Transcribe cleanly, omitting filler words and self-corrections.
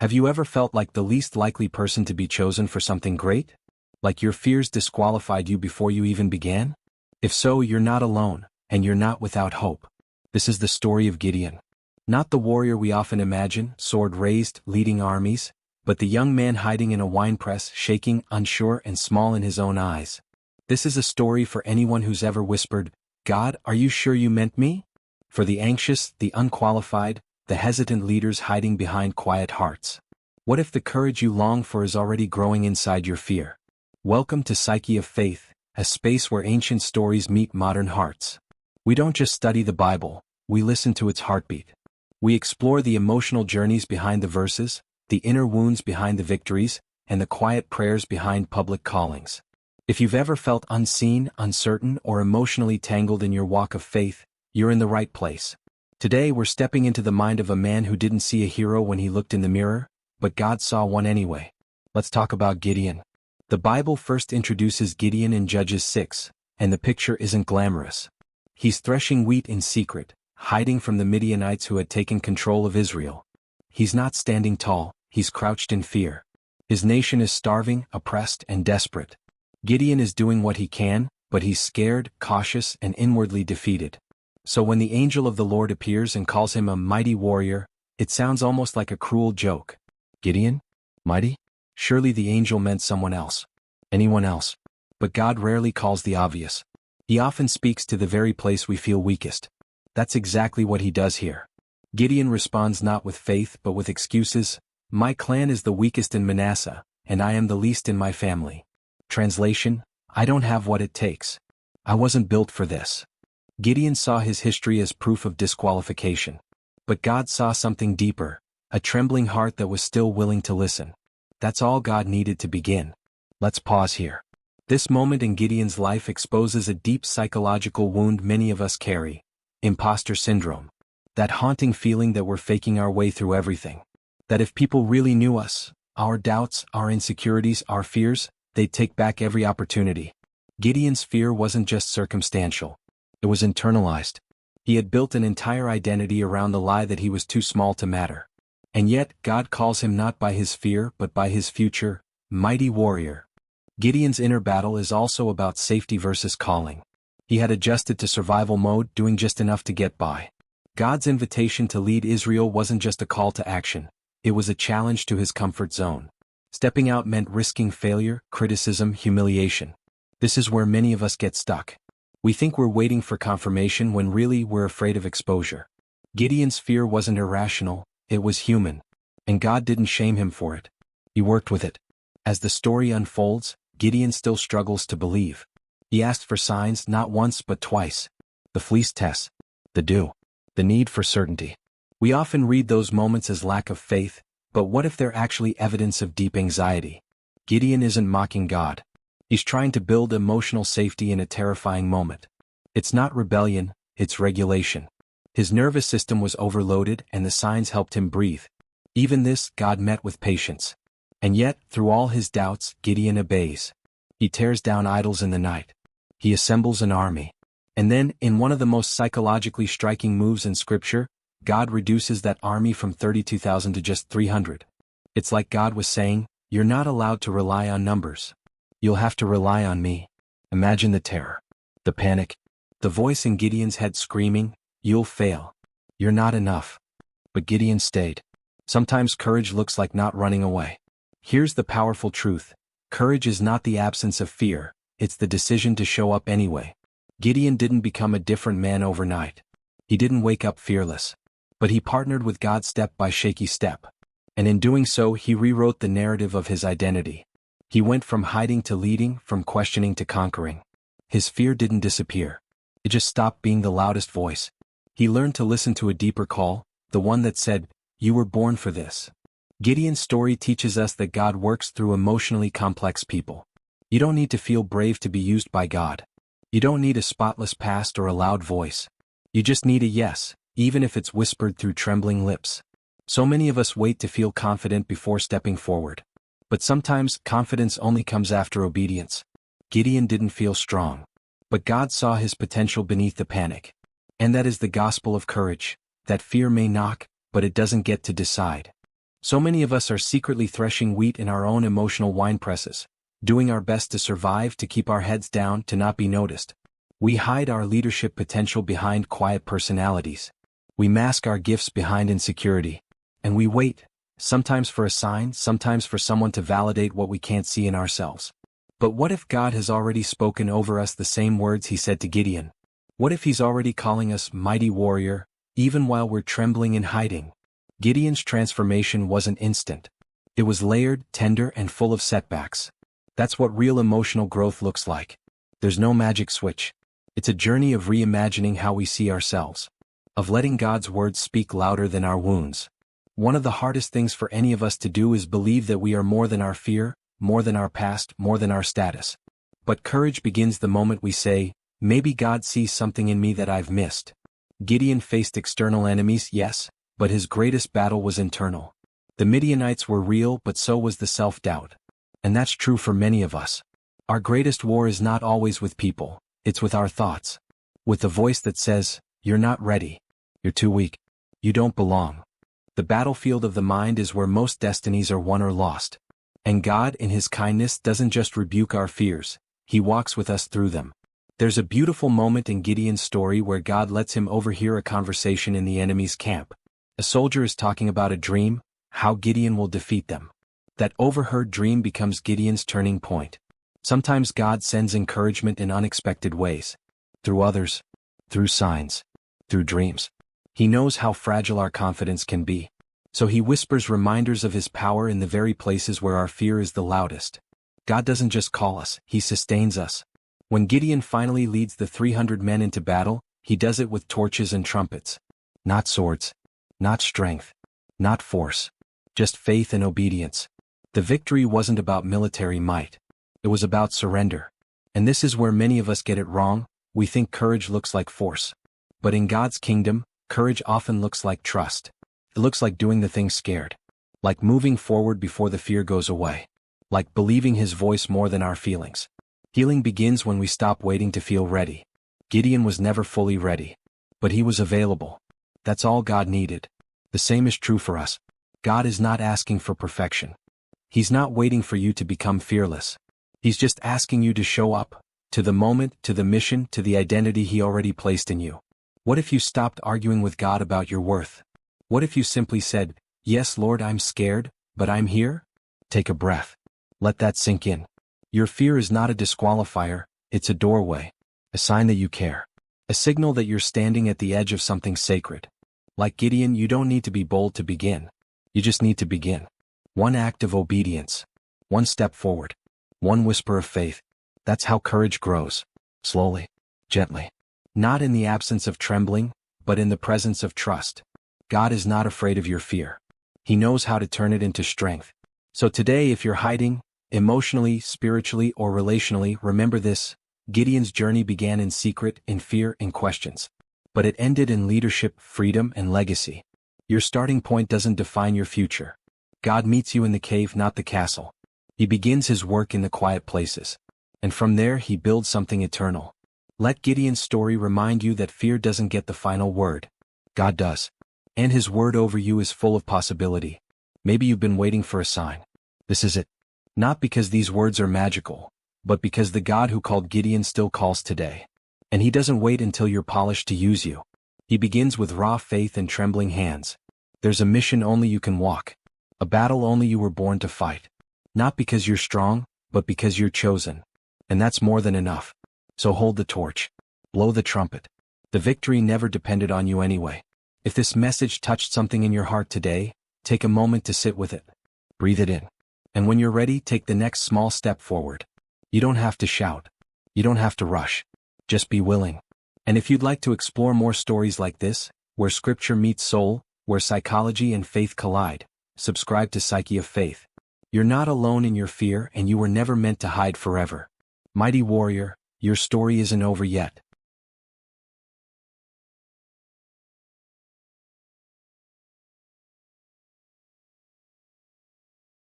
Have you ever felt like the least likely person to be chosen for something great? Like your fears disqualified you before you even began? If so, you're not alone, and you're not without hope. This is the story of Gideon. Not the warrior we often imagine, sword raised, leading armies, but the young man hiding in a winepress, shaking, unsure and small in his own eyes. This is a story for anyone who's ever whispered, "God, are you sure you meant me?" For the anxious, the unqualified, the hesitant leaders hiding behind quiet hearts. What if the courage you long for is already growing inside your fear? Welcome to Psyche of Faith, a space where ancient stories meet modern hearts. We don't just study the Bible, we listen to its heartbeat. We explore the emotional journeys behind the verses, the inner wounds behind the victories, and the quiet prayers behind public callings. If you've ever felt unseen, uncertain, or emotionally tangled in your walk of faith, you're in the right place. Today we're stepping into the mind of a man who didn't see a hero when he looked in the mirror, but God saw one anyway. Let's talk about Gideon. The Bible first introduces Gideon in Judges 6, and the picture isn't glamorous. He's threshing wheat in secret, hiding from the Midianites who had taken control of Israel. He's not standing tall, he's crouched in fear. His nation is starving, oppressed, and desperate. Gideon is doing what he can, but he's scared, cautious, and inwardly defeated. So when the angel of the Lord appears and calls him a mighty warrior, it sounds almost like a cruel joke. Gideon? Mighty? Surely the angel meant someone else. Anyone else. But God rarely calls the obvious. He often speaks to the very place we feel weakest. That's exactly what he does here. Gideon responds not with faith but with excuses. My clan is the weakest in Manasseh, and I am the least in my family. Translation, I don't have what it takes. I wasn't built for this. Gideon saw his history as proof of disqualification. But God saw something deeper, a trembling heart that was still willing to listen. That's all God needed to begin. Let's pause here. This moment in Gideon's life exposes a deep psychological wound many of us carry. Imposter syndrome. That haunting feeling that we're faking our way through everything. That if people really knew us, our doubts, our insecurities, our fears, they'd take back every opportunity. Gideon's fear wasn't just circumstantial. It was internalized. He had built an entire identity around the lie that he was too small to matter. And yet, God calls him not by his fear but by his future, mighty warrior. Gideon's inner battle is also about safety versus calling. He had adjusted to survival mode, doing just enough to get by. God's invitation to lead Israel wasn't just a call to action, it was a challenge to his comfort zone. Stepping out meant risking failure, criticism, humiliation. This is where many of us get stuck. We think we're waiting for confirmation when really we're afraid of exposure. Gideon's fear wasn't irrational, it was human. And God didn't shame him for it. He worked with it. As the story unfolds, Gideon still struggles to believe. He asked for signs not once but twice. The fleece test. The dew. The need for certainty. We often read those moments as lack of faith, but what if they're actually evidence of deep anxiety? Gideon isn't mocking God. He's trying to build emotional safety in a terrifying moment. It's not rebellion, it's regulation. His nervous system was overloaded and the signs helped him breathe. Even this, God met with patience. And yet, through all his doubts, Gideon obeys. He tears down idols in the night. He assembles an army. And then, in one of the most psychologically striking moves in Scripture, God reduces that army from 32,000 to just 300. It's like God was saying, you're not allowed to rely on numbers. You'll have to rely on me. Imagine the terror. The panic. The voice in Gideon's head screaming, you'll fail. You're not enough. But Gideon stayed. Sometimes courage looks like not running away. Here's the powerful truth. Courage is not the absence of fear, it's the decision to show up anyway. Gideon didn't become a different man overnight. He didn't wake up fearless. But he partnered with God step by shaky step. And in doing so, he rewrote the narrative of his identity. He went from hiding to leading, from questioning to conquering. His fear didn't disappear. It just stopped being the loudest voice. He learned to listen to a deeper call, the one that said, you were born for this. Gideon's story teaches us that God works through emotionally complex people. You don't need to feel brave to be used by God. You don't need a spotless past or a loud voice. You just need a yes, even if it's whispered through trembling lips. So many of us wait to feel confident before stepping forward. But sometimes confidence only comes after obedience. Gideon didn't feel strong. But God saw his potential beneath the panic. And that is the gospel of courage, that fear may knock, but it doesn't get to decide. So many of us are secretly threshing wheat in our own emotional wine presses, doing our best to survive, to keep our heads down, to not be noticed. We hide our leadership potential behind quiet personalities. We mask our gifts behind insecurity. And we wait, sometimes for a sign, sometimes for someone to validate what we can't see in ourselves. But what if God has already spoken over us the same words he said to Gideon? What if he's already calling us mighty warrior, even while we're trembling and hiding? Gideon's transformation wasn't instant. It was layered, tender, and full of setbacks. That's what real emotional growth looks like. There's no magic switch. It's a journey of reimagining how we see ourselves, of letting God's words speak louder than our wounds. One of the hardest things for any of us to do is believe that we are more than our fear, more than our past, more than our status. But courage begins the moment we say, maybe God sees something in me that I've missed. Gideon faced external enemies, yes, but his greatest battle was internal. The Midianites were real, but so was the self-doubt. And that's true for many of us. Our greatest war is not always with people, it's with our thoughts. With the voice that says, you're not ready. You're too weak. You don't belong. The battlefield of the mind is where most destinies are won or lost. And God, in his kindness, doesn't just rebuke our fears, he walks with us through them. There's a beautiful moment in Gideon's story where God lets him overhear a conversation in the enemy's camp. A soldier is talking about a dream, how Gideon will defeat them. That overheard dream becomes Gideon's turning point. Sometimes God sends encouragement in unexpected ways. Through others, through signs, through dreams. He knows how fragile our confidence can be. So he whispers reminders of his power in the very places where our fear is the loudest. God doesn't just call us, he sustains us. When Gideon finally leads the 300 men into battle, he does it with torches and trumpets. Not swords. Not strength. Not force. Just faith and obedience. The victory wasn't about military might. It was about surrender. And this is where many of us get it wrong. We think courage looks like force. But in God's kingdom, courage often looks like trust. It looks like doing the thing scared. Like moving forward before the fear goes away. Like believing his voice more than our feelings. Healing begins when we stop waiting to feel ready. Gideon was never fully ready. But he was available. That's all God needed. The same is true for us. God is not asking for perfection. He's not waiting for you to become fearless. He's just asking you to show up, to the moment, to the mission, to the identity he already placed in you. What if you stopped arguing with God about your worth? What if you simply said, yes, Lord, I'm scared, but I'm here? Take a breath. Let that sink in. Your fear is not a disqualifier, it's a doorway. A sign that you care. A signal that you're standing at the edge of something sacred. Like Gideon, you don't need to be bold to begin. You just need to begin. One act of obedience. One step forward. One whisper of faith. That's how courage grows. Slowly. Gently. Not in the absence of trembling, but in the presence of trust. God is not afraid of your fear. He knows how to turn it into strength. So today, if you're hiding, emotionally, spiritually, or relationally, remember this. Gideon's journey began in secret, in fear, in questions. But it ended in leadership, freedom, and legacy. Your starting point doesn't define your future. God meets you in the cave, not the castle. He begins his work in the quiet places. And from there he builds something eternal. Let Gideon's story remind you that fear doesn't get the final word. God does. And his word over you is full of possibility. Maybe you've been waiting for a sign. This is it. Not because these words are magical, but because the God who called Gideon still calls today. And he doesn't wait until you're polished to use you. He begins with raw faith and trembling hands. There's a mission only you can walk. A battle only you were born to fight. Not because you're strong, but because you're chosen. And that's more than enough. So hold the torch. Blow the trumpet. The victory never depended on you anyway. If this message touched something in your heart today, take a moment to sit with it. Breathe it in. And when you're ready, take the next small step forward. You don't have to shout. You don't have to rush. Just be willing. And if you'd like to explore more stories like this, where scripture meets soul, where psychology and faith collide, subscribe to Psyche of Faith. You're not alone in your fear, and you were never meant to hide forever. Mighty warrior, your story isn't over yet.